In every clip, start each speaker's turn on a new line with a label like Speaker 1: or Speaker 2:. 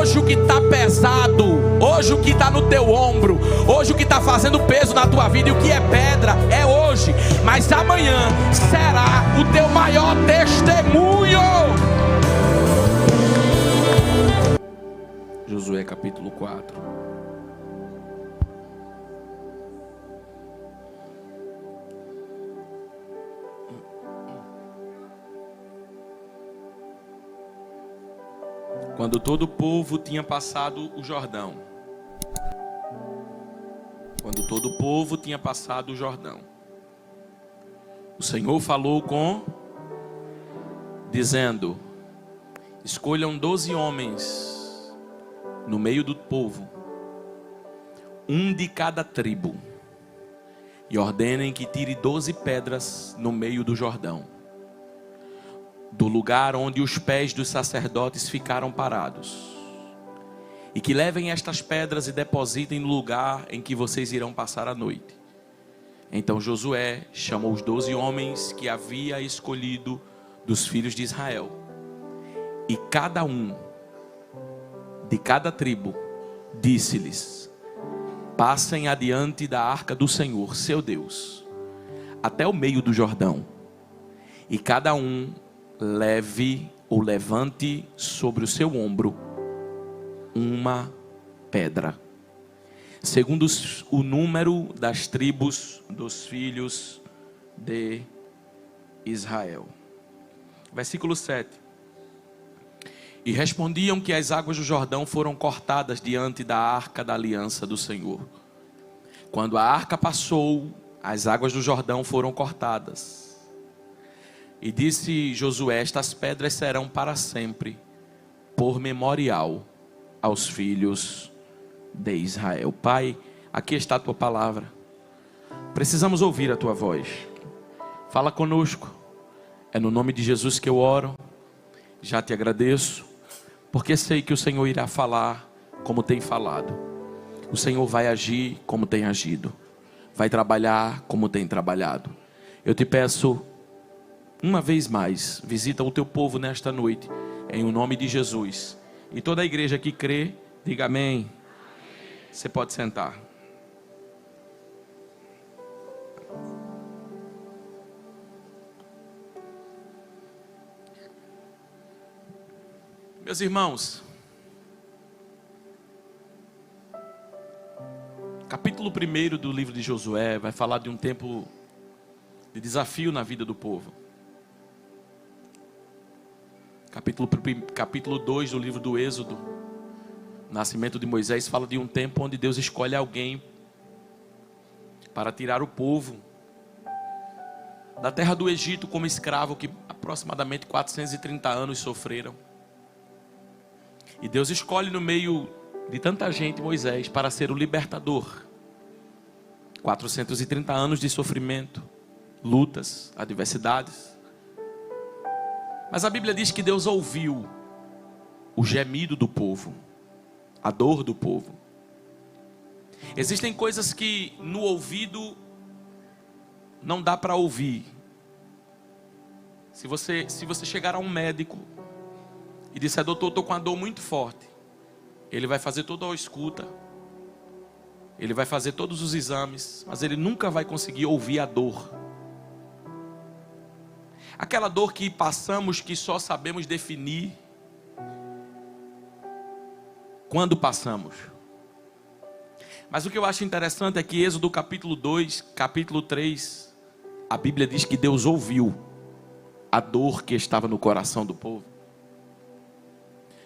Speaker 1: Hoje o que está pesado, hoje o que está no teu ombro, hoje o que está fazendo peso na tua vida e o que é pedra é hoje, mas amanhã será o teu maior testemunho. Josué capítulo 4. Quando todo o povo tinha passado o Jordão. Quando todo o povo tinha passado o Jordão, o Senhor falou dizendo: escolham 12 homens no meio do povo, um de cada tribo, e ordenem que tire 12 pedras no meio do Jordão, do lugar onde os pés dos sacerdotes ficaram parados, e que levem estas pedras e depositem no lugar em que vocês irão passar a noite. Então Josué chamou os 12 homens que havia escolhido dos filhos de Israel, e cada um de cada tribo disse-lhes: passem adiante da arca do Senhor, seu Deus, até o meio do Jordão, e cada um leve ou levante sobre o seu ombro uma pedra, segundo o número das tribos dos filhos de Israel. Versículo 7. E respondiam que as águas do Jordão foram cortadas diante da arca da aliança do Senhor. Quando a arca passou, as águas do Jordão foram cortadas. E disse Josué: estas pedras serão para sempre, por memorial aos filhos de Israel. Pai, aqui está a tua palavra. Precisamos ouvir a tua voz. Fala conosco. É no nome de Jesus que eu oro. Já te agradeço, porque sei que o Senhor irá falar como tem falado. O Senhor vai agir como tem agido. Vai trabalhar como tem trabalhado. Eu te peço, uma vez mais, visita o teu povo nesta noite, em o nome de Jesus. E toda a igreja que crê, diga amém. Você pode sentar. Meus irmãos, capítulo 1 do livro de Josué vai falar de um tempo de desafio na vida do povo. Capítulo 2 do livro do Êxodo, nascimento de Moisés, fala de um tempo onde Deus escolhe alguém para tirar o povo da terra do Egito como escravo, que aproximadamente 430 anos sofreram. E Deus escolhe no meio de tanta gente Moisés para ser o libertador. 430 anos de sofrimento, lutas, adversidades. Mas a Bíblia diz que Deus ouviu o gemido do povo, a dor do povo. Existem coisas que no ouvido não dá para ouvir. Se você chegar a um médico e disser: doutor, estou com uma dor muito forte, ele vai fazer toda a escuta, ele vai fazer todos os exames, mas ele nunca vai conseguir ouvir a dor. Aquela dor que passamos, que só sabemos definir quando passamos. Mas o que eu acho interessante é que Êxodo capítulo 2, capítulo 3, a Bíblia diz que Deus ouviu a dor que estava no coração do povo.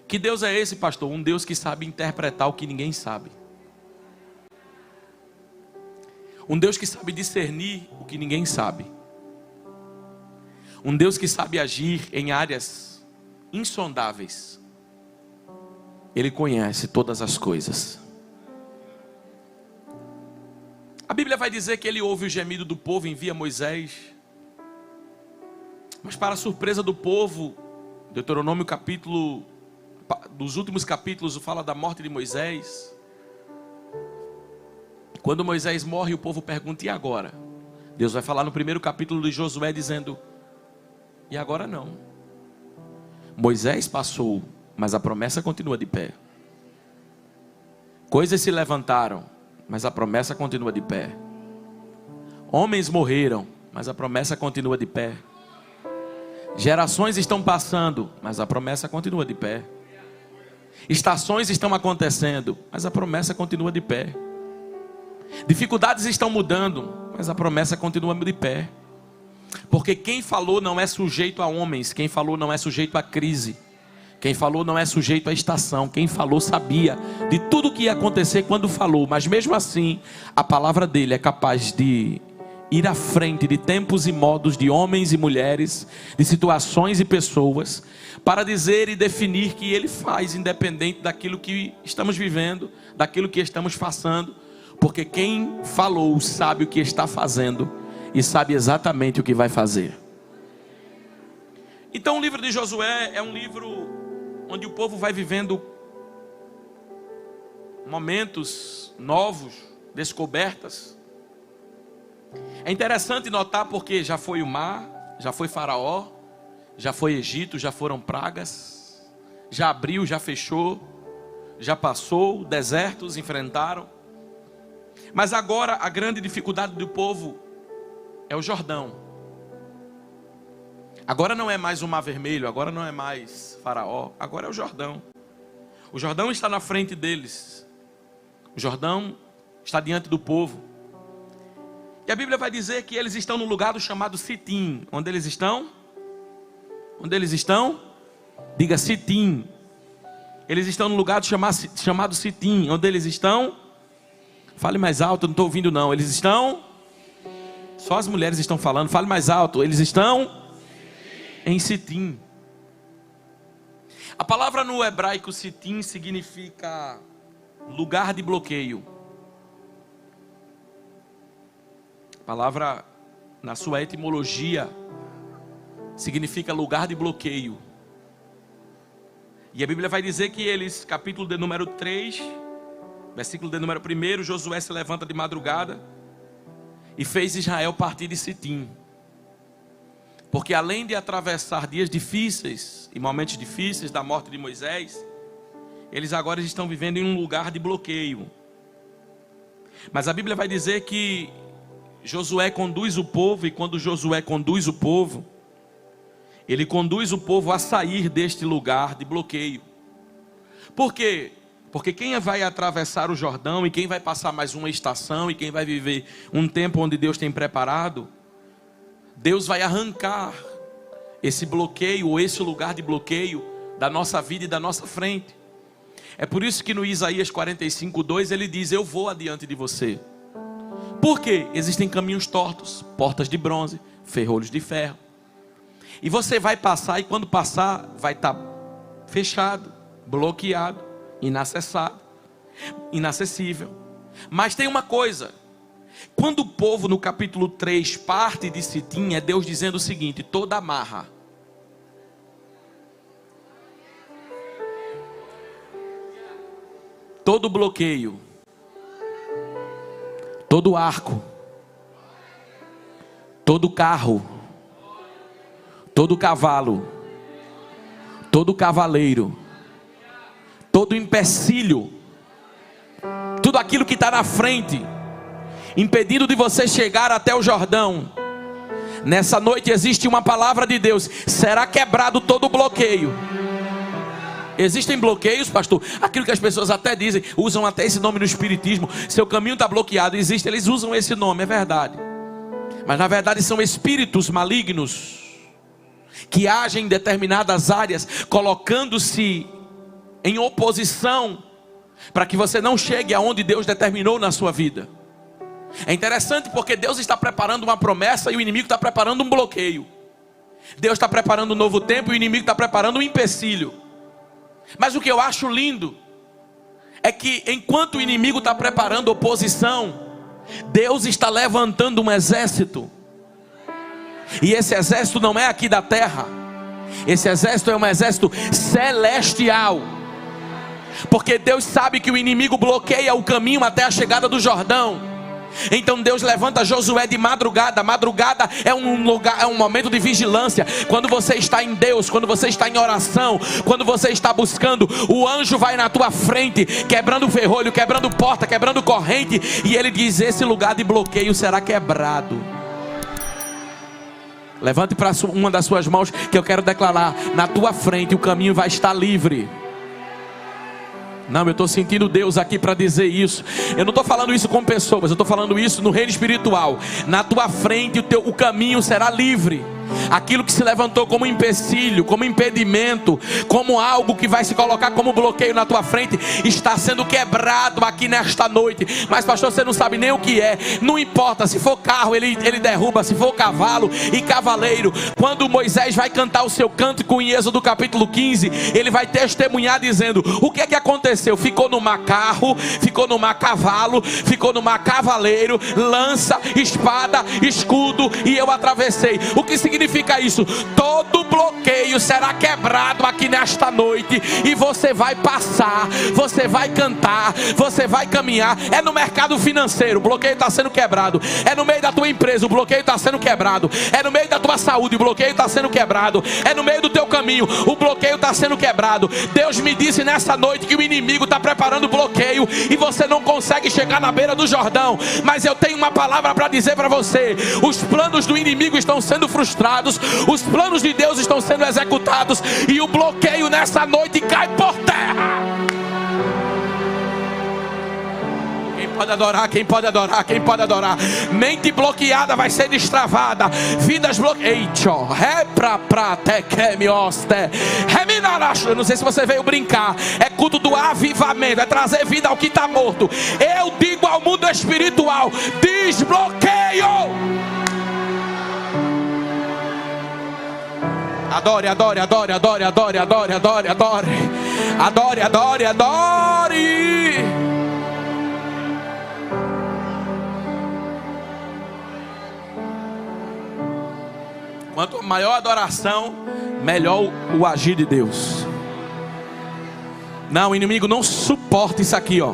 Speaker 1: Que Deus é esse, pastor? Um Deus que sabe interpretar o que ninguém sabe. Um Deus que sabe discernir o que ninguém sabe. Um Deus que sabe agir em áreas insondáveis. Ele conhece todas as coisas. A Bíblia vai dizer que ele ouve o gemido do povo, envia Moisés. Mas para a surpresa do povo, Deuteronômio capítulo, dos últimos capítulos, fala da morte de Moisés. Quando Moisés morre, o povo pergunta: e agora? Deus vai falar no primeiro capítulo de Josué dizendo: e agora não. Moisés passou, mas a promessa continua de pé. Coisas se levantaram, mas a promessa continua de pé. Homens morreram, mas a promessa continua de pé. Gerações estão passando, mas a promessa continua de pé. Estações estão acontecendo, mas a promessa continua de pé. Dificuldades estão mudando, mas a promessa continua de pé. Porque quem falou não é sujeito a homens, quem falou não é sujeito a crise, quem falou não é sujeito a estação, quem falou sabia de tudo que ia acontecer quando falou, mas mesmo assim, a palavra dele é capaz de ir à frente de tempos e modos, de homens e mulheres, de situações e pessoas, para dizer e definir que ele faz, independente daquilo que estamos vivendo, daquilo que estamos passando, porque quem falou sabe o que está fazendo e sabe exatamente o que vai fazer. Então o livro de Josué é um livro onde o povo vai vivendo momentos novos, descobertas. É interessante notar porque já foi o mar, já foi Faraó, já foi Egito, já foram pragas, já abriu, já fechou, já passou, desertos enfrentaram. Mas agora a grande dificuldade do povo é o Jordão. Agora não é mais o Mar Vermelho, agora não é mais Faraó, agora é o Jordão. O Jordão está na frente deles. O Jordão está diante do povo. E a Bíblia vai dizer que eles estão no lugar chamado Sitim. Onde eles estão? Onde eles estão? Diga Sitim. Eles estão no lugar chamado Sitim. Onde eles estão? Fale mais alto, não estou ouvindo não. Eles estão? Só as mulheres estão falando. Fale mais alto. Eles estão em Sitim. A palavra no hebraico Sitim significa lugar de bloqueio. A palavra, na sua etimologia, significa lugar de bloqueio. E a Bíblia vai dizer que eles, capítulo de número 3, versículo de número 1, Josué se levanta de madrugada e fez Israel partir de Sitim. Porque além de atravessar dias difíceis e momentos difíceis da morte de Moisés, eles agora estão vivendo em um lugar de bloqueio. Mas a Bíblia vai dizer que Josué conduz o povo, e quando Josué conduz o povo, ele conduz o povo a sair deste lugar de bloqueio. Por quê? Porque quem vai atravessar o Jordão, e quem vai passar mais uma estação, e quem vai viver um tempo onde Deus tem preparado, Deus vai arrancar esse bloqueio, ou esse lugar de bloqueio da nossa vida e da nossa frente. É por isso que no Isaías 45:2 ele diz: eu vou adiante de você. Por quê? Existem caminhos tortos, portas de bronze, ferrolhos de ferro. E você vai passar, e quando passar, vai estar fechado, bloqueado, inacessado, inacessível. Mas tem uma coisa: quando o povo no capítulo 3 parte de Sitim, é Deus dizendo o seguinte: toda amarra, todo bloqueio, todo arco, todo carro, todo cavalo, todo cavaleiro, todo empecilho, tudo aquilo que está na frente, impedindo de você chegar até o Jordão, nessa noite existe uma palavra de Deus: será quebrado todo bloqueio. Existem bloqueios, pastor, aquilo que as pessoas até dizem, usam até esse nome no espiritismo: seu caminho está bloqueado. Existe, eles usam esse nome, é verdade, mas na verdade são espíritos malignos que agem em determinadas áreas, colocando-se em oposição para que você não chegue aonde Deus determinou na sua vida. É interessante porque Deus está preparando uma promessa e o inimigo está preparando um bloqueio. Deus está preparando um novo tempo e o inimigo está preparando um empecilho. Mas o que eu acho lindo é que enquanto o inimigo está preparando oposição, Deus está levantando um exército. E esse exército não é aqui da terra, esse exército é um exército celestial. Porque Deus sabe que o inimigo bloqueia o caminho até a chegada do Jordão. Então Deus levanta Josué de madrugada. Madrugada é um lugar, é um momento de vigilância. Quando você está em Deus, quando você está em oração, quando você está buscando, o anjo vai na tua frente, quebrando ferrolho, quebrando porta, quebrando corrente, e ele diz: esse lugar de bloqueio será quebrado. Levante para uma das suas mãos, que eu quero declarar: na tua frente o caminho vai estar livre. Não, eu estou sentindo Deus aqui para dizer isso. Eu não estou falando isso com pessoas, eu estou falando isso no reino espiritual. Na tua frente o caminho será livre. Aquilo que se levantou como empecilho, como impedimento, como algo que vai se colocar como bloqueio na tua frente, está sendo quebrado aqui nesta noite. Mas pastor, você não sabe nem o que é. Não importa, se for carro ele derruba, se for cavalo e cavaleiro. Quando Moisés vai cantar o seu cântico em Êxodo capítulo 15, ele vai testemunhar dizendo: o que é que aconteceu? Ficou no mar carro, ficou no mar cavalo, ficou no mar cavaleiro, lança, espada, escudo, e eu atravessei. O que significa isso? Todo bloqueio será quebrado aqui nesta noite, e você vai passar, você vai cantar, você vai caminhar. É no mercado financeiro, o bloqueio está sendo quebrado. É no meio da tua empresa, o bloqueio está sendo quebrado. É no meio da tua saúde, o bloqueio está sendo quebrado. É no meio do teu caminho, o bloqueio está sendo quebrado. Deus me disse nessa noite que o inimigo está preparando bloqueio, e você não consegue chegar na beira do Jordão. Mas eu tenho uma palavra para dizer para você: os planos do inimigo estão sendo frustrados, os planos de Deus estão sendo executados, e o bloqueio nessa noite cai por terra. Quem pode adorar, quem pode adorar, quem pode adorar. Mente bloqueada vai ser destravada. Vidas bloqueadas. Eu não sei se você veio brincar. É culto do avivamento, é trazer vida ao que está morto. Eu digo ao mundo espiritual: desbloqueio. Adore, adore, adore, adore, adore, adore, adore, adore. Adore, adore, adore. Quanto maior a adoração, melhor o agir de Deus. Não, o inimigo não suporta isso aqui, ó.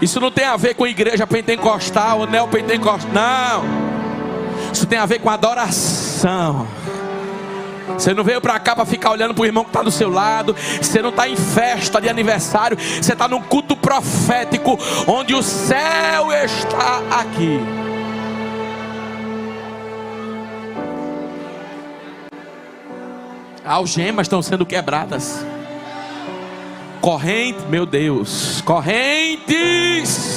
Speaker 1: Isso não tem a ver com igreja pentecostal ou neopentecostal, não. Isso tem a ver com adoração. Você não veio para cá para ficar olhando para o irmão que está do seu lado. Você não está em festa de aniversário. Você está num culto profético, onde o céu está aqui. Algemas estão sendo quebradas. Correntes, meu Deus, correntes.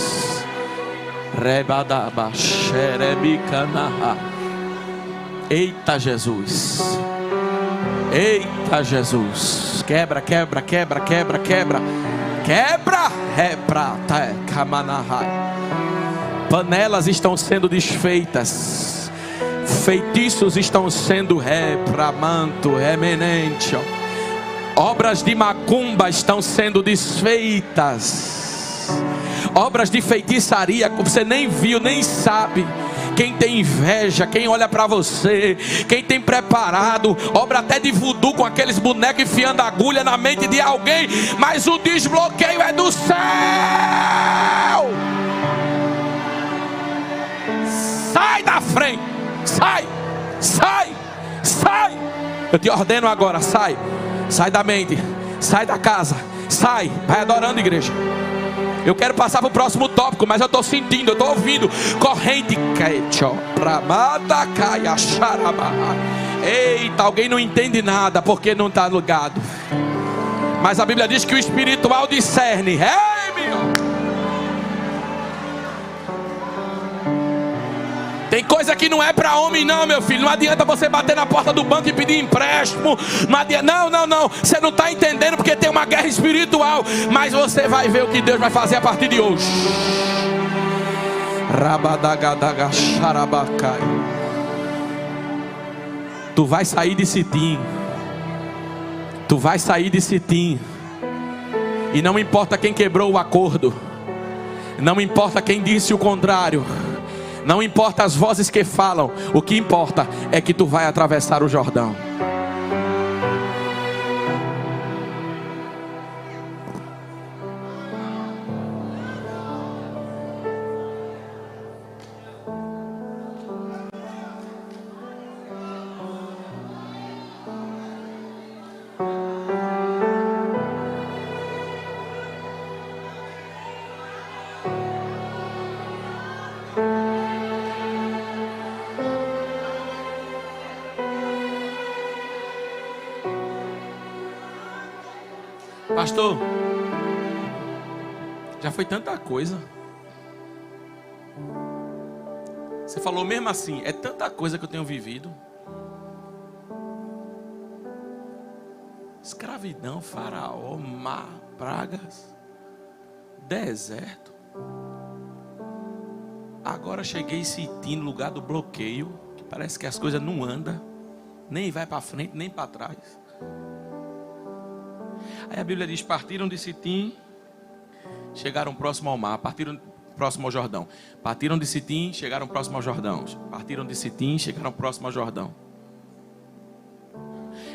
Speaker 1: Eita Jesus. Eita Jesus. Quebra, quebra, quebra, quebra, quebra. Quebra. Panelas estão sendo desfeitas. Feitiços estão sendo repramanto, remenente. Obras de macumba estão sendo desfeitas. Obras de feitiçaria que você nem viu, nem sabe. Quem tem inveja, quem olha para você, quem tem preparado obra até de voodoo com aqueles bonecos enfiando agulha na mente de alguém. Mas o desbloqueio é do céu. Sai da frente. Sai, sai, sai. Eu te ordeno agora, sai. Sai da mente, sai da casa, sai. Vai adorando, igreja. Eu quero passar para o próximo tópico, mas eu estou sentindo, eu estou ouvindo. Corrente. Eita, alguém não entende nada porque não está ligado. Mas a Bíblia diz que o espiritual discerne. Ei, meu. Tem coisa que não é para homem não, meu filho. Não adianta você bater na porta do banco e pedir empréstimo. Não adianta. Não. Você não está entendendo porque tem uma guerra espiritual. Mas você vai ver o que Deus vai fazer a partir de hoje. Tu vai sair de Sitim. Tu vai sair de Sitim. E não importa quem quebrou o acordo. Não importa quem disse o contrário. Não importa as vozes que falam. O que importa é que tu vai atravessar o Jordão. Pastor, já foi tanta coisa. Você falou mesmo assim, é tanta coisa que eu tenho vivido. Escravidão, faraó, mar, pragas, deserto. Agora cheguei em Sitim, no lugar do bloqueio, que parece que as coisas não andam, nem vai para frente, nem para trás. Aí a Bíblia diz, partiram de Sitim, chegaram próximo ao mar, partiram próximo ao Jordão. Partiram de Sitim, chegaram próximo ao Jordão. Partiram de Sitim, chegaram próximo ao Jordão.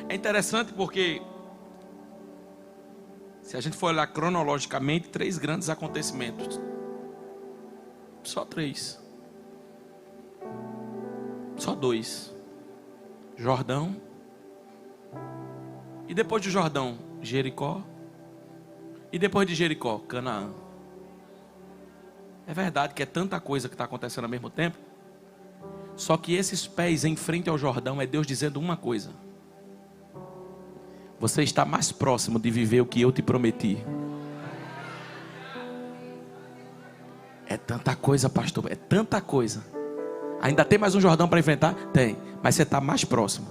Speaker 1: É interessante porque, se a gente for olhar cronologicamente, 3 grandes acontecimentos. Só 3. Só 2. Jordão. E depois de Jordão, Jericó. E depois de Jericó, Canaã. É verdade que é tanta coisa que está acontecendo ao mesmo tempo. Só que esses pés em frente ao Jordão é Deus dizendo uma coisa: você está mais próximo de viver o que eu te prometi. É tanta coisa, pastor, é tanta coisa. Ainda tem mais um Jordão para enfrentar? Tem, mas você está mais próximo.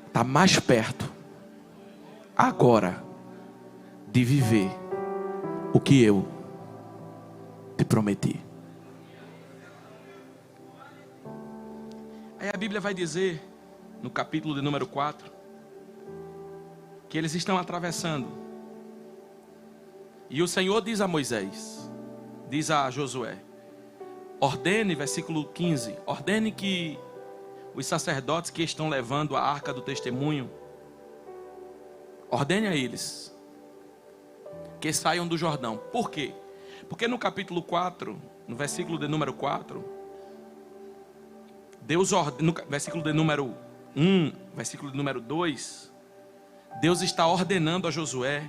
Speaker 1: Está mais perto agora de viver o que eu te prometi. Aí a Bíblia vai dizer, no capítulo de número 4, que eles estão atravessando. E o Senhor diz a Moisés, diz a Josué, ordene, versículo 15, ordene que os sacerdotes que estão levando a arca do testemunho, ordene a eles que saiam do Jordão. Por quê? Porque no capítulo 4, no versículo de número 4, Deus ordena, no versículo de número 1, versículo de número 2, Deus está ordenando a Josué.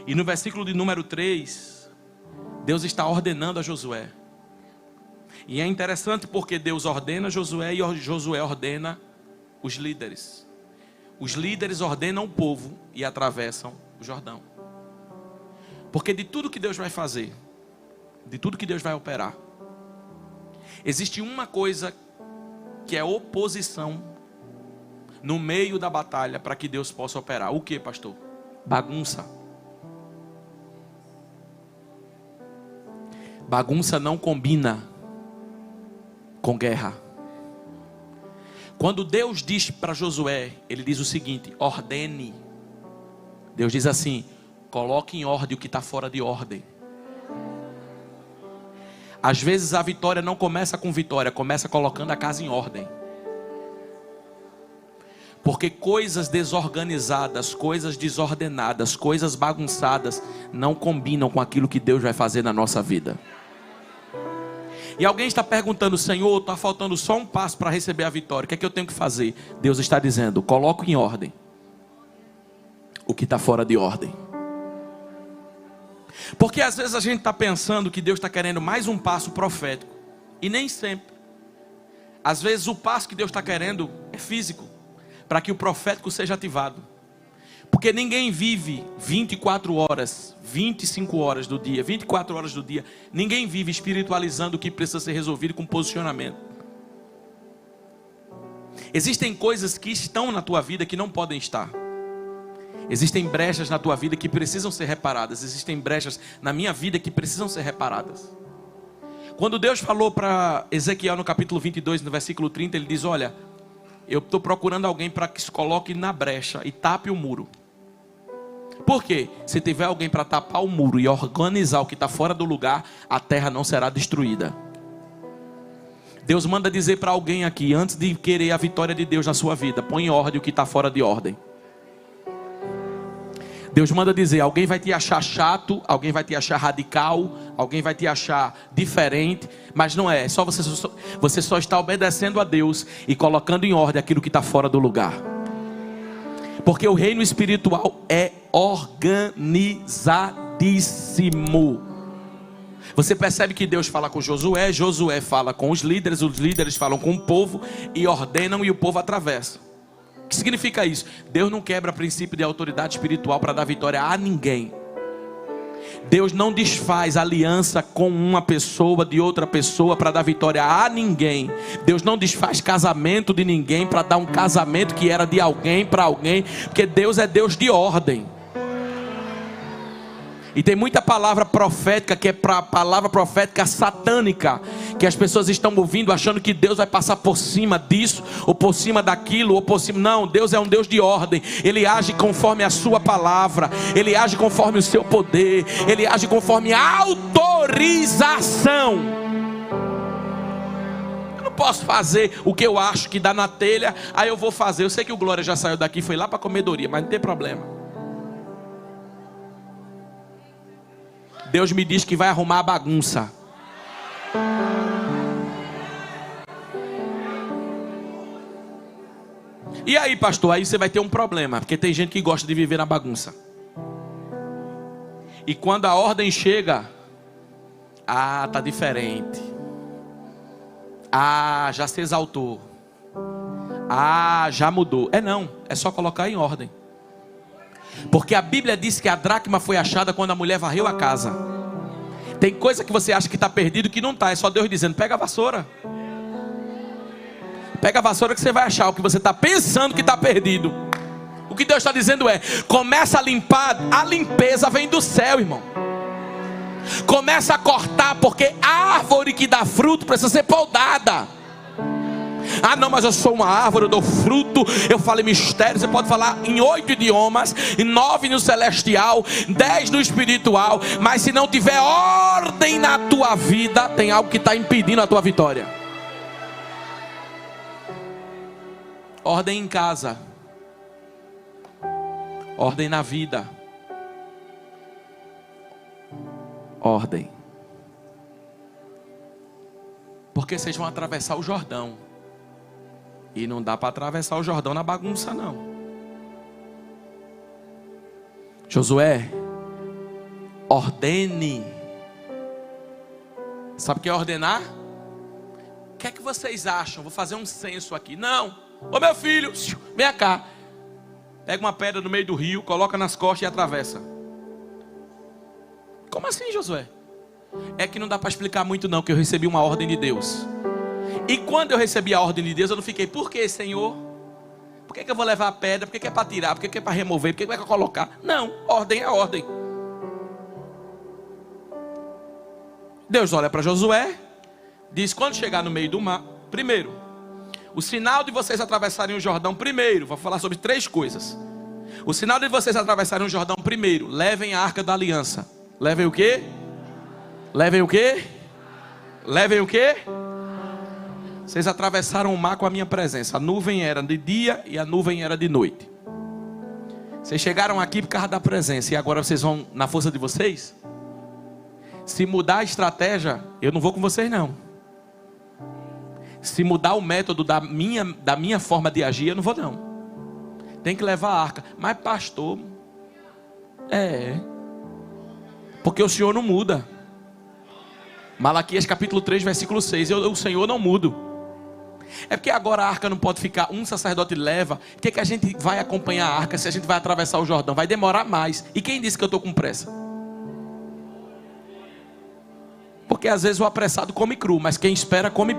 Speaker 1: E no versículo de número 3, Deus está ordenando a Josué. E é interessante porque Deus ordena Josué e Josué ordena os líderes. Os líderes ordenam o povo e atravessam o Jordão. Porque de tudo que Deus vai fazer, de tudo que Deus vai operar, existe uma coisa que é oposição no meio da batalha para que Deus possa operar. O que, pastor? Bagunça. Bagunça não combina com guerra. Quando Deus diz para Josué, ele diz o seguinte: ordene. Deus diz assim: coloque em ordem o que está fora de ordem. Às vezes a vitória não começa com vitória, começa colocando a casa em ordem. Porque coisas desorganizadas, coisas desordenadas, coisas bagunçadas não combinam com aquilo que Deus vai fazer na nossa vida. E alguém está perguntando: Senhor, está faltando só um passo para receber a vitória, o que é que eu tenho que fazer? Deus está dizendo: coloque em ordem o que está fora de ordem. Porque às vezes a gente está pensando que Deus está querendo mais um passo profético, e nem sempre. Às vezes o passo que Deus está querendo é físico, para que o profético seja ativado. Porque ninguém vive 24 horas, 25 horas do dia, 24 horas do dia. Ninguém vive espiritualizando o que precisa ser resolvido com posicionamento. Existem coisas que estão na tua vida que não podem estar. Existem brechas na tua vida que precisam ser reparadas. Existem brechas na minha vida que precisam ser reparadas. Quando Deus falou para Ezequiel no capítulo 22, no versículo 30, ele diz: olha, eu estou procurando alguém para que se coloque na brecha e tape o muro. Por quê? Se tiver alguém para tapar o muro e organizar o que está fora do lugar, a terra não será destruída. Deus manda dizer para alguém aqui, antes de querer a vitória de Deus na sua vida, põe em ordem o que está fora de ordem. Deus manda dizer: alguém vai te achar chato, alguém vai te achar radical, alguém vai te achar diferente, mas não é, você só está obedecendo a Deus e colocando em ordem aquilo que está fora do lugar. Porque o reino espiritual é organizadíssimo. Você percebe que Deus fala com Josué, Josué fala com os líderes falam com o povo e ordenam e o povo atravessa. que significa isso? Deus não quebra princípio de autoridade espiritual para dar vitória a ninguém. Deus não desfaz aliança com uma pessoa de outra pessoa para dar vitória a ninguém. Deus não desfaz casamento de ninguém para dar um casamento que era de alguém para alguém, porque Deus é Deus de ordem. E tem muita palavra profética que é palavra profética satânica, que as pessoas estão ouvindo achando que Deus vai passar por cima disso, ou por cima daquilo, ou por cima. Não, Deus é um Deus de ordem. Ele age conforme a sua palavra, Ele age conforme o seu poder, Ele age conforme a autorização. Eu não posso fazer o que eu acho que dá na telha, aí eu vou fazer. Eu sei que o Glória já saiu daqui, foi lá para a comedoria, mas não tem problema. Deus me diz que vai arrumar a bagunça. E aí, pastor, aí você vai ter um problema, porque tem gente que gosta de viver na bagunça. E quando a ordem chega, tá diferente. Já se exaltou. Já mudou. Não, é só colocar em ordem. Porque a Bíblia diz que a dracma foi achada quando a mulher varreu a casa. Tem coisa que você acha que está perdido que não está. É só Deus dizendo: pega a vassoura. Pega a vassoura que você vai achar o que você está pensando que está perdido. O que Deus está dizendo é: começa a limpar. A limpeza vem do céu, irmão. Começa a cortar, porque a árvore que dá fruto precisa ser podada. Não, mas eu sou uma árvore, eu dou fruto, eu falo em mistérios. Você pode falar em 8 idiomas, em 9 no celestial, 10 no espiritual, mas se não tiver ordem na tua vida, tem algo que está impedindo a tua vitória. Ordem em casa, ordem na vida, ordem. Porque vocês vão atravessar o Jordão. E não dá para atravessar o Jordão na bagunça, não. Josué, ordene. Sabe o que é ordenar? O que é que vocês acham? Vou fazer um censo aqui. Não. Ô meu filho, vem cá. Pega uma pedra no meio do rio, coloca nas costas e atravessa. Como assim, Josué? É que não dá para explicar muito não, que eu recebi uma ordem de Deus. E quando eu recebi a ordem de Deus, eu não fiquei: por que, Senhor? Por que eu vou levar a pedra? Por que é para tirar? Por que é para remover? Por que é para colocar? Não, ordem é ordem. Deus olha para Josué, diz: quando chegar no meio do mar, primeiro, o sinal de vocês atravessarem o Jordão primeiro, vou falar sobre 3 coisas. O sinal de vocês atravessarem o Jordão primeiro, levem a arca da aliança. Levem o quê? Levem o quê? Levem o quê? Vocês atravessaram o mar com a minha presença. A nuvem era de dia e a nuvem era de noite. Vocês chegaram aqui por causa da presença, e agora vocês vão na força de vocês? Se mudar a estratégia, eu não vou com vocês não. Se mudar o método da minha forma de agir, eu não vou não. Tem que levar a arca. Mas pastor, porque o Senhor não muda. Malaquias capítulo 3 versículo 6. O Senhor não muda. É porque agora a arca não pode ficar, um sacerdote leva. Por que a gente vai acompanhar a arca se a gente vai atravessar o Jordão? Vai demorar mais. E quem disse que eu estou com pressa? Porque às vezes o apressado come cru, mas quem espera come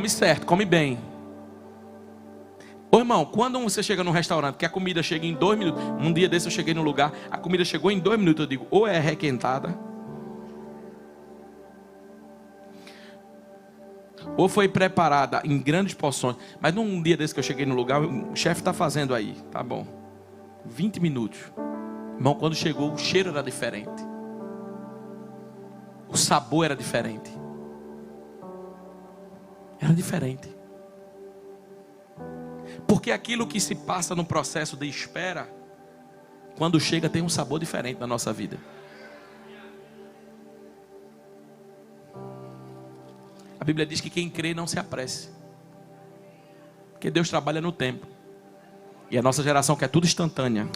Speaker 1: certo, come bem. Ô irmão, quando você chega num restaurante que a comida chega em 2 minutos. Um dia desse eu cheguei num lugar, a comida chegou em 2 minutos. Eu digo: ou é requentada, ou foi preparada em grandes porções. Mas num dia desse que eu cheguei no lugar, o chefe está fazendo aí, tá bom, 20 minutos. Irmão, quando chegou, o cheiro era diferente, o sabor era diferente. Era diferente. Porque aquilo que se passa no processo de espera, quando chega tem um sabor diferente na nossa vida. A Bíblia diz que quem crê não se apresse, porque Deus trabalha no tempo. E a nossa geração quer tudo instantânea,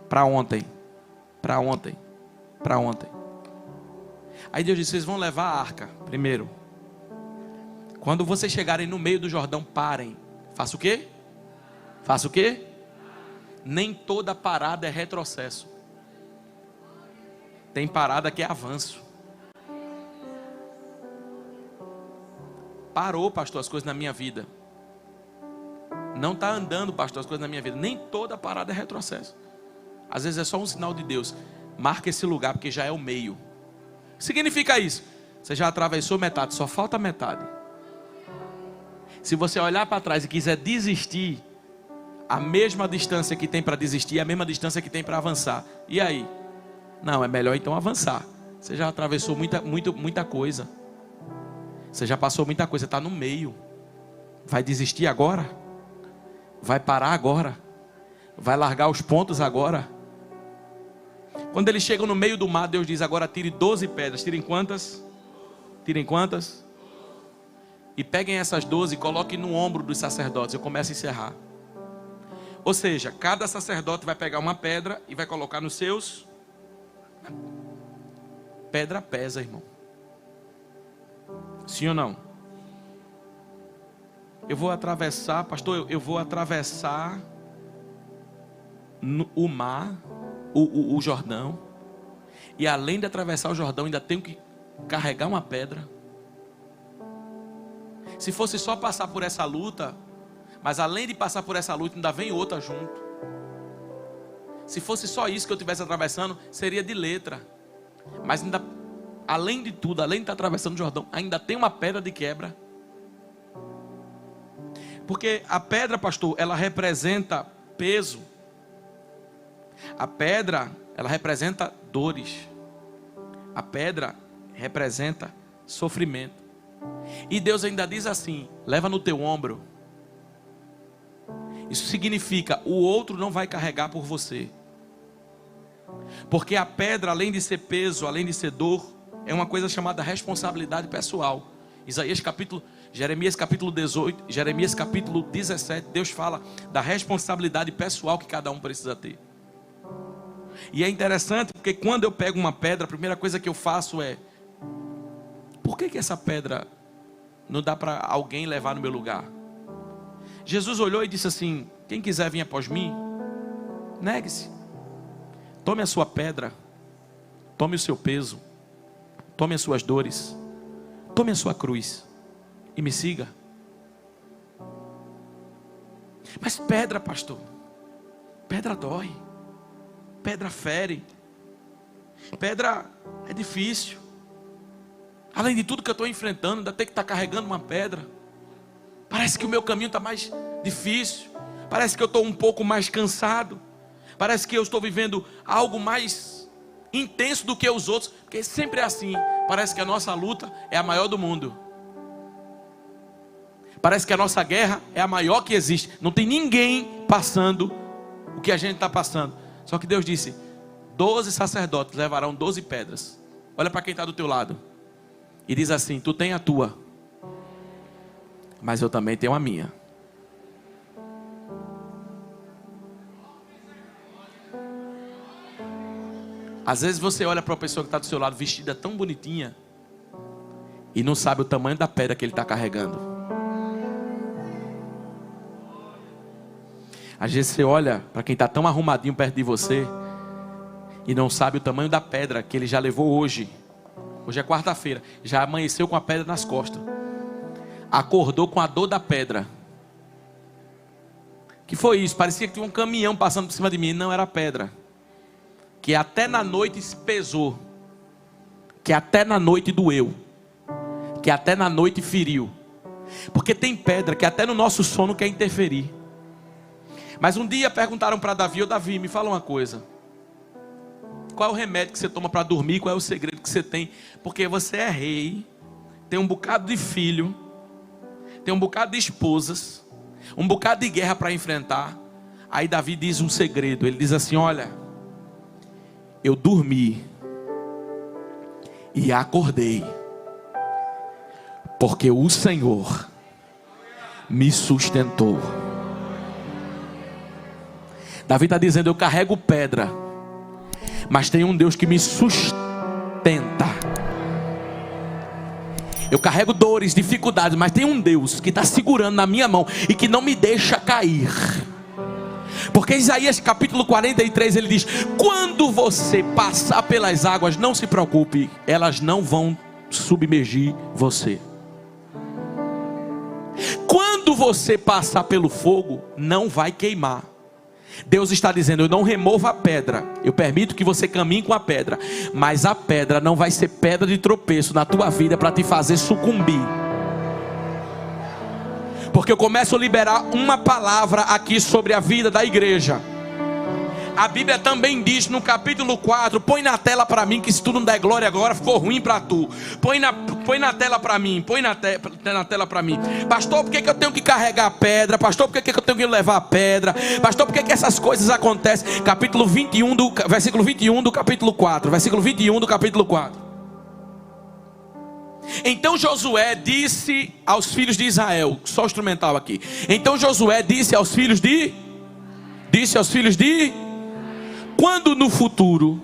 Speaker 1: para ontem, para ontem, para ontem. Aí Deus disse: vocês vão levar a arca primeiro. Quando vocês chegarem no meio do Jordão, parem. Faça o quê? Faça o quê? Nem toda parada é retrocesso. Tem parada que é avanço. Parou, pastor, as coisas na minha vida. Não está andando, pastor, as coisas na minha vida. Nem toda parada é retrocesso. Às vezes é só um sinal de Deus. Marca esse lugar, porque já é o meio. Significa isso? Você já atravessou metade, só falta metade. Se você olhar para trás e quiser desistir, a mesma distância que tem para desistir é a mesma distância que tem para avançar. E aí? Não, é melhor então avançar. Você já atravessou muita coisa. Você já passou muita coisa, está no meio. Vai desistir agora? Vai parar agora? Vai largar os pontos agora? Quando eles chegam no meio do mar, Deus diz: agora tire 12 pedras. Tirem quantas? Tirem quantas? E peguem essas 12 e coloquem no ombro dos sacerdotes. Eu começo a encerrar. Ou seja, cada sacerdote vai pegar uma pedra e vai colocar nos seus. Pedra pesa, irmão. Sim ou não? Eu vou atravessar, pastor, eu vou atravessar o mar, o Jordão. E além de atravessar o Jordão, ainda tenho que carregar uma pedra. Se fosse só passar por essa luta, mas além de passar por essa luta, ainda vem outra junto. Se fosse só isso que eu estivesse atravessando, seria de letra. Mas ainda, além de tudo, além de estar atravessando o Jordão, ainda tem uma pedra de quebra. Porque a pedra, pastor, ela representa peso. A pedra, ela representa dores. A pedra representa sofrimento. E Deus ainda diz assim: leva no teu ombro. Isso significa, o outro não vai carregar por você. Porque a pedra, além de ser peso, além de ser dor, é uma coisa chamada responsabilidade pessoal. Jeremias capítulo 18, Jeremias capítulo 17, Deus fala da responsabilidade pessoal que cada um precisa ter. E é interessante porque quando eu pego uma pedra, a primeira coisa que eu faço é: por que essa pedra não dá para alguém levar no meu lugar? Jesus olhou e disse assim: quem quiser vir após mim, negue-se. Tome a sua pedra, tome o seu peso, tome as suas dores, tome a sua cruz e me siga. Mas pedra, pastor, pedra dói, pedra fere, pedra é difícil. Além de tudo que eu estou enfrentando, ainda tenho que estar carregando uma pedra. Parece que o meu caminho está mais difícil. Parece que eu estou um pouco mais cansado. Parece que eu estou vivendo algo mais intenso do que os outros. Porque sempre é assim. Parece que a nossa luta é a maior do mundo. Parece que a nossa guerra é a maior que existe. Não tem ninguém passando o que a gente está passando. Só que Deus disse: 12 sacerdotes levarão 12 pedras. Olha para quem está do teu lado e diz assim: tu tem a tua, mas eu também tenho a minha. Às vezes você olha para a pessoa que está do seu lado vestida tão bonitinha e não sabe o tamanho da pedra que ele está carregando. Às vezes você olha para quem está tão arrumadinho perto de você e não sabe o tamanho da pedra que ele já levou hoje. Hoje é quarta-feira, já amanheceu com a pedra nas costas. Acordou com a dor da pedra. Que foi isso? Parecia que tinha um caminhão passando por cima de mim. Não, era pedra. Que até na noite se pesou. Que até na noite doeu. Que até na noite feriu. Porque tem pedra que até no nosso sono quer interferir. Mas um dia perguntaram para Davi: ô Davi, me fala uma coisa. Qual é o remédio que você toma para dormir? Qual é o segredo que você tem? Porque você é rei, tem um bocado de filho, tem um bocado de esposas, um bocado de guerra para enfrentar. Aí Davi diz um segredo. Ele diz assim: olha, eu dormi e acordei, porque o Senhor me sustentou. Davi está dizendo: eu carrego pedra, mas tem um Deus que me sustenta. Eu carrego dores, dificuldades, mas tem um Deus que está segurando na minha mão e que não me deixa cair. Porque Isaías capítulo 43 ele diz: quando você passar pelas águas, não se preocupe, elas não vão submergir você. Quando você passar pelo fogo, não vai queimar. Deus está dizendo: eu não removo a pedra, eu permito que você caminhe com a pedra, mas a pedra não vai ser pedra de tropeço na tua vida para te fazer sucumbir. Porque eu começo a liberar uma palavra aqui sobre a vida da igreja. A Bíblia também diz no capítulo 4, põe na tela para mim, que se tu não der glória agora ficou ruim para tu. Põe na tela para mim, na tela para mim. Pastor, por que eu tenho que carregar a pedra? Pastor, por que eu tenho que levar a pedra? Pastor, por que essas coisas acontecem? Capítulo 21 versículo 21 do capítulo 4. Versículo 21 do capítulo 4. Então Josué disse aos filhos de Israel, só o instrumental aqui. Então Josué disse aos filhos de quando no futuro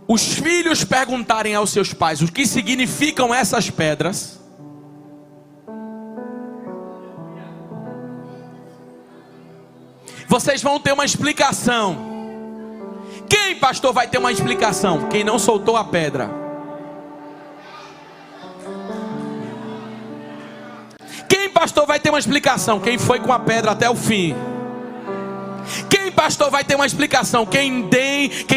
Speaker 1: os filhos perguntarem aos seus pais o que significam essas pedras, vocês vão ter uma explicação. Quem, pastor, vai ter uma explicação? Quem não soltou a pedra. Quem, pastor, vai ter uma explicação? Quem foi com a pedra até o fim. Quem, pastor, vai ter uma explicação? Quem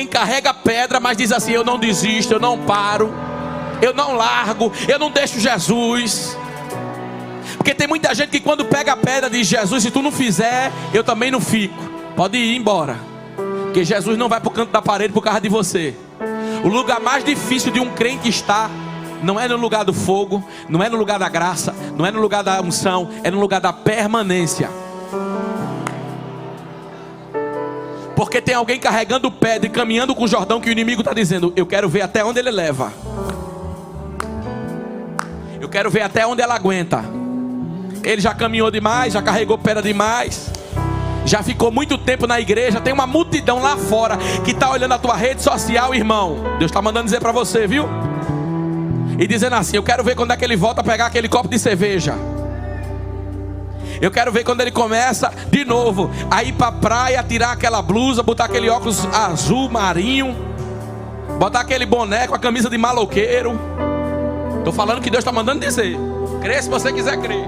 Speaker 1: carrega a pedra, mas diz assim: eu não desisto, eu não paro, eu não largo, eu não deixo Jesus. Porque tem muita gente que quando pega a pedra diz: Jesus, se tu não fizer, eu também não fico. Pode ir embora. Porque Jesus não vai para o canto da parede por causa de você. O lugar mais difícil de um crente estar não é no lugar do fogo, não é no lugar da graça, não é no lugar da unção, é no lugar da permanência. Porque tem alguém carregando pedra e caminhando com o Jordão, que o inimigo está dizendo: eu quero ver até onde ele leva, eu quero ver até onde ela aguenta. Ele já caminhou demais, já carregou pedra demais, já ficou muito tempo na igreja. Tem uma multidão lá fora que está olhando a tua rede social, irmão. Deus está mandando dizer para você, viu? E dizendo assim: eu quero ver quando é que ele volta a pegar aquele copo de cerveja. Eu quero ver quando ele começa de novo a ir para a praia, tirar aquela blusa, botar aquele óculos azul marinho, botar aquele boné com a camisa de maloqueiro. Estou falando que Deus está mandando dizer. Crê se você quiser crer.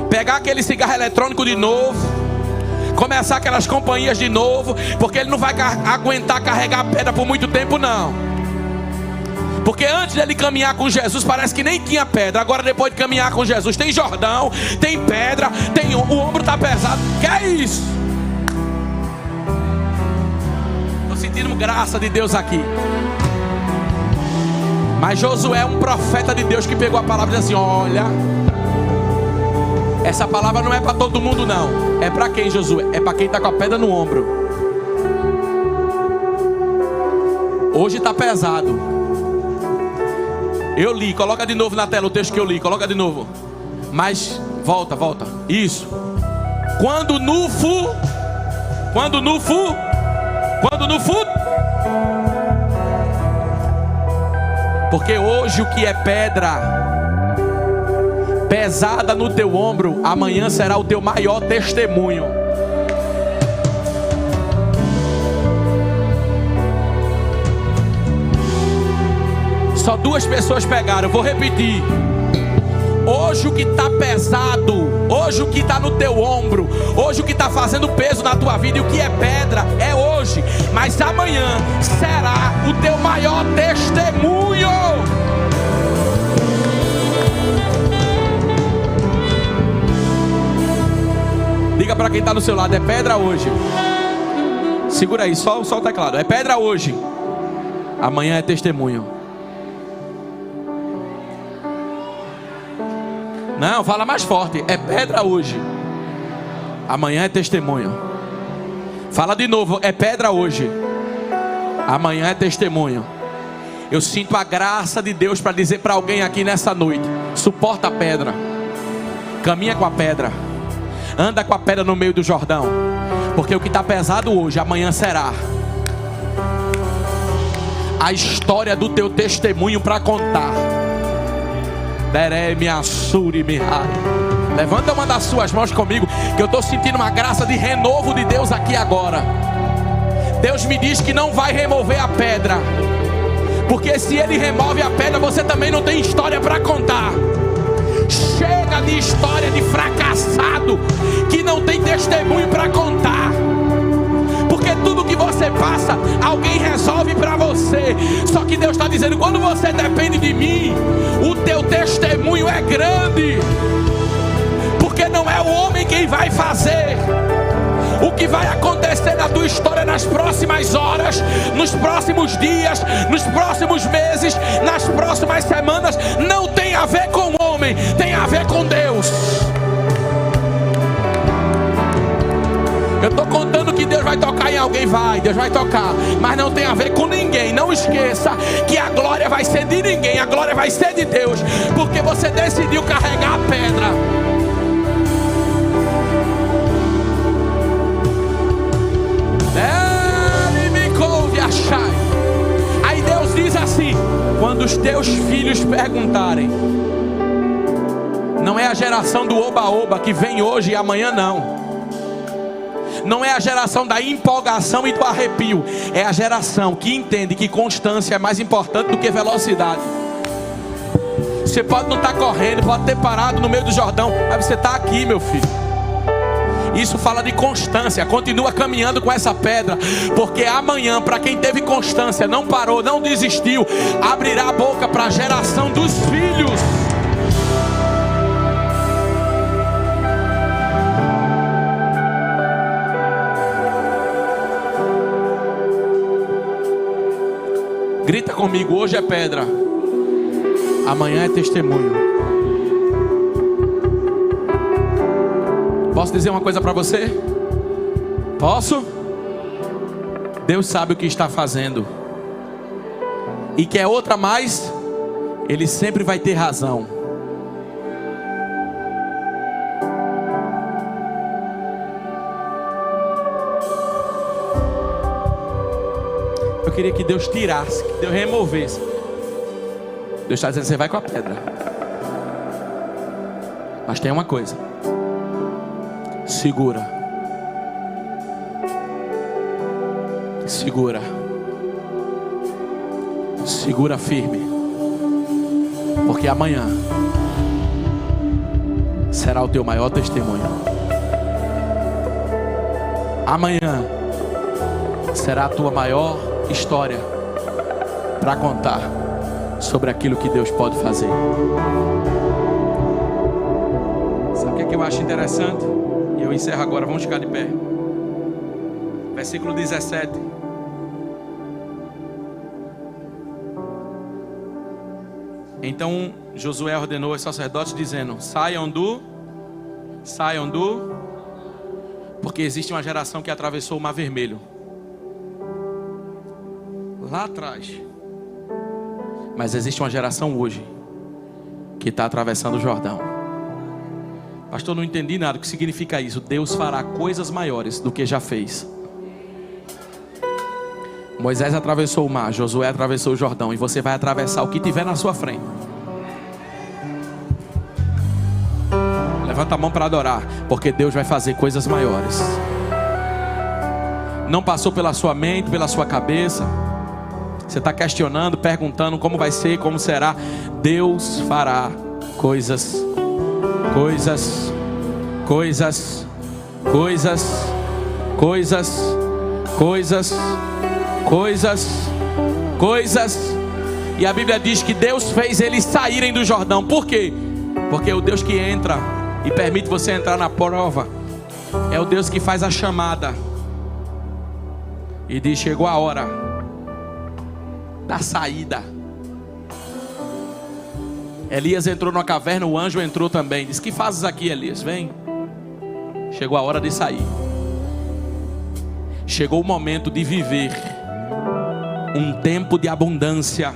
Speaker 1: Pegar aquele cigarro eletrônico de novo, começar aquelas companhias de novo, porque ele não vai aguentar carregar a pedra por muito tempo, não. Porque antes dele caminhar com Jesus, parece que nem tinha pedra. Agora, depois de caminhar com Jesus, tem Jordão, tem pedra, o ombro está pesado. Que é isso? Estou sentindo graça de Deus aqui. Mas Josué é um profeta de Deus que pegou a palavra e disse assim: olha, essa palavra não é para todo mundo, não. É para quem, Josué? É para quem está com a pedra no ombro. Hoje está pesado. Eu li, coloca de novo na tela o texto que eu li, coloca de novo. Mas, volta. Isso. Quando no porque hoje o que é pedra pesada no teu ombro, amanhã será o teu maior testemunho. Só 2 pessoas pegaram, eu vou repetir. Hoje o que está pesado, hoje o que está no teu ombro, hoje o que está fazendo peso na tua vida, e o que é pedra é hoje, mas amanhã será o teu maior testemunho. Diga para quem está do seu lado: é pedra hoje. Segura aí, só o teclado. É pedra hoje, amanhã é testemunho. Não, fala mais forte. É pedra hoje, amanhã é testemunho. Fala de novo. É pedra hoje, amanhã é testemunho. Eu sinto a graça de Deus para dizer para alguém aqui nessa noite: suporta a pedra, caminha com a pedra, anda com a pedra no meio do Jordão. Porque o que está pesado hoje, amanhã será. a história do teu testemunho para contar. Levanta uma das suas mãos comigo, que eu estou sentindo uma graça de renovo de Deus aqui agora. Deus me diz que não vai remover a pedra, porque se Ele remove a pedra, você também não tem história para contar. Chega de história de fracassado que não tem testemunho para contar, porque tudo que você passa, alguém resolve para você. Só que Deus está dizendo: quando você depende de mim, o teu testemunho é grande, porque não é o homem quem vai fazer. O que vai acontecer na tua história nas próximas horas, nos próximos dias, nos próximos meses, nas próximas semanas, não tem a ver com o homem, tem a ver com Deus. Eu estou contando que Deus vai tocar em alguém, Deus vai tocar, mas não tem a ver com ninguém. Não esqueça que a glória vai ser de ninguém, a glória vai ser de Deus, porque você decidiu carregar a pedra. Aí Deus diz assim: quando os teus filhos perguntarem, não é a geração do oba-oba que vem hoje e amanhã não é a geração da empolgação e do arrepio, é a geração que entende que constância é mais importante do que velocidade. Você pode não estar correndo, pode ter parado no meio do Jordão, mas você está aqui, meu filho. Isso fala de constância. Continua caminhando com essa pedra, porque amanhã, para quem teve constância, não parou, não desistiu, abrirá a boca para a geração dos filhos. Grita comigo: hoje é pedra, amanhã é testemunho. Posso dizer uma coisa para você? Posso? Deus sabe o que está fazendo, e quer outra mais, Ele sempre vai ter razão. Eu queria que Deus tirasse, que Deus removesse. Deus está dizendo: você vai com a pedra, mas tem uma coisa: segura, segura, segura firme, porque amanhã será o teu maior testemunho. Amanhã será a tua maior história para contar sobre aquilo que Deus pode fazer. Sabe o que é que eu acho interessante? E eu encerro agora, vamos ficar de pé. Versículo 17. Então Josué ordenou aos sacerdotes, dizendo: saiam do, porque existe uma geração que atravessou o Mar Vermelho lá atrás, mas existe uma geração hoje que está atravessando o Jordão. Pastor, não entendi nada. O que significa isso? Deus fará coisas maiores do que já fez. Moisés atravessou o mar, Josué atravessou o Jordão, e você vai atravessar o que tiver na sua frente. Levanta a mão para adorar, porque Deus vai fazer coisas maiores. Não passou pela sua mente, pela sua cabeça. Você está questionando, perguntando como vai ser, como será. Deus fará coisas E a Bíblia diz que Deus fez eles saírem do Jordão. Por quê? Porque o Deus que entra e permite você entrar na prova é o Deus que faz a chamada e diz: chegou a hora da saída. Elias entrou numa caverna, o anjo entrou também. Diz: que fazes aqui, Elias? Vem. Chegou a hora de sair. Chegou o momento de viver um tempo de abundância.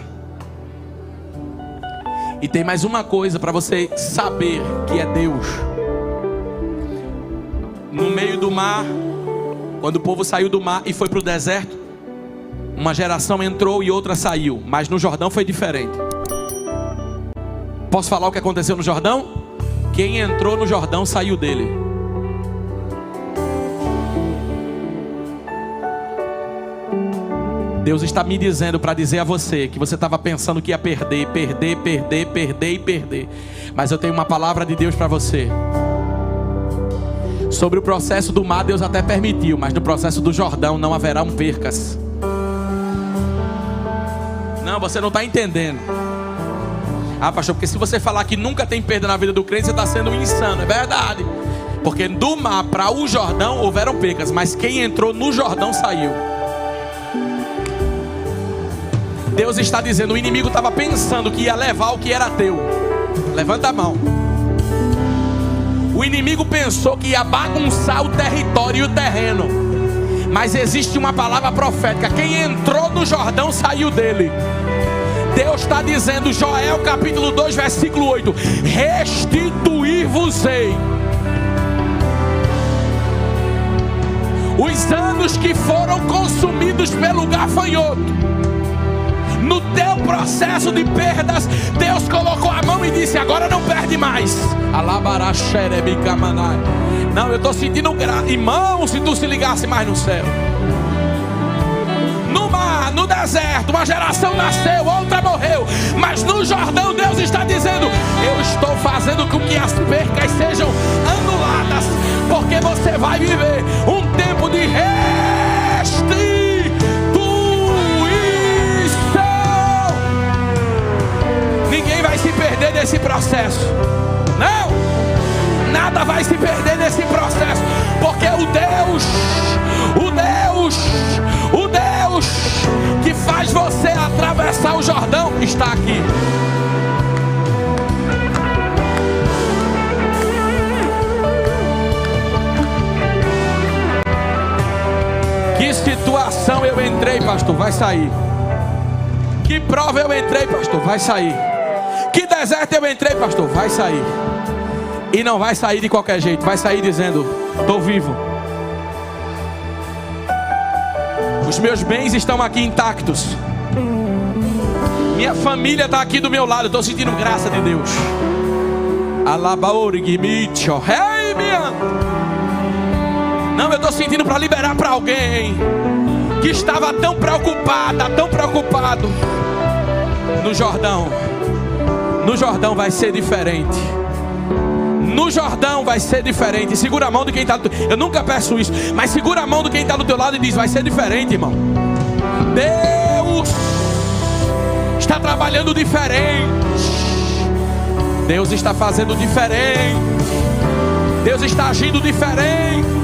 Speaker 1: E tem mais uma coisa para você saber que é Deus. No meio do mar, quando o povo saiu do mar e foi para o deserto, Uma geração entrou e outra saiu, mas no Jordão foi diferente. Posso falar o que aconteceu no Jordão? Quem entrou no Jordão saiu dele. Deus está me dizendo para dizer a você que você estava pensando que ia perder. Mas eu tenho uma palavra de Deus para você. Sobre o processo do mar, Deus até permitiu, mas no processo do Jordão não haverão percas. Não, você não está entendendo. Ah, pastor, porque se você falar que nunca tem perda na vida do crente, você está sendo insano. É verdade. Porque do mar para o Jordão houveram percas, mas quem entrou no Jordão saiu. Deus está dizendo, o inimigo estava pensando que ia levar o que era teu. Levanta a mão. O inimigo pensou que ia bagunçar o território e o terreno. Mas existe uma palavra profética. Quem entrou no Jordão saiu dele. Deus está dizendo, Joel capítulo 2 versículo 8: restituir-vos-ei os anos que foram consumidos pelo gafanhoto. No teu processo de perdas, Deus colocou a mão e disse, agora não perde mais. Não, eu estou sentindo graça. Irmão, se tu se ligasse mais no céu. No mar, no deserto, uma geração nasceu, outra morreu. Mas no Jordão, Deus está dizendo, eu estou fazendo com que as percas sejam anuladas, porque você vai viver um tempo de restituição. Ninguém vai se perder nesse processo. Não, nada vai se perder nesse processo, porque o Deus que faz você atravessar o Jordão está aqui. Que situação eu entrei, pastor? Vai sair. Que prova eu entrei, pastor? Vai sair. Que deserto eu entrei, pastor? Vai sair. E não vai sair de qualquer jeito. Vai sair dizendo, estou vivo. Os meus bens estão aqui intactos. Minha família está aqui do meu lado. Estou sentindo graça de Deus. Não, eu estou sentindo para liberar para alguém que estava tão preocupada, tão preocupado. No Jordão vai ser diferente. No Jordão vai ser diferente. Segura a mão de quem está do teu... Eu nunca peço isso, mas segura a mão de quem está do teu lado e diz, vai ser diferente, irmão. Deus está trabalhando diferente. Deus está fazendo diferente. Deus está agindo diferente.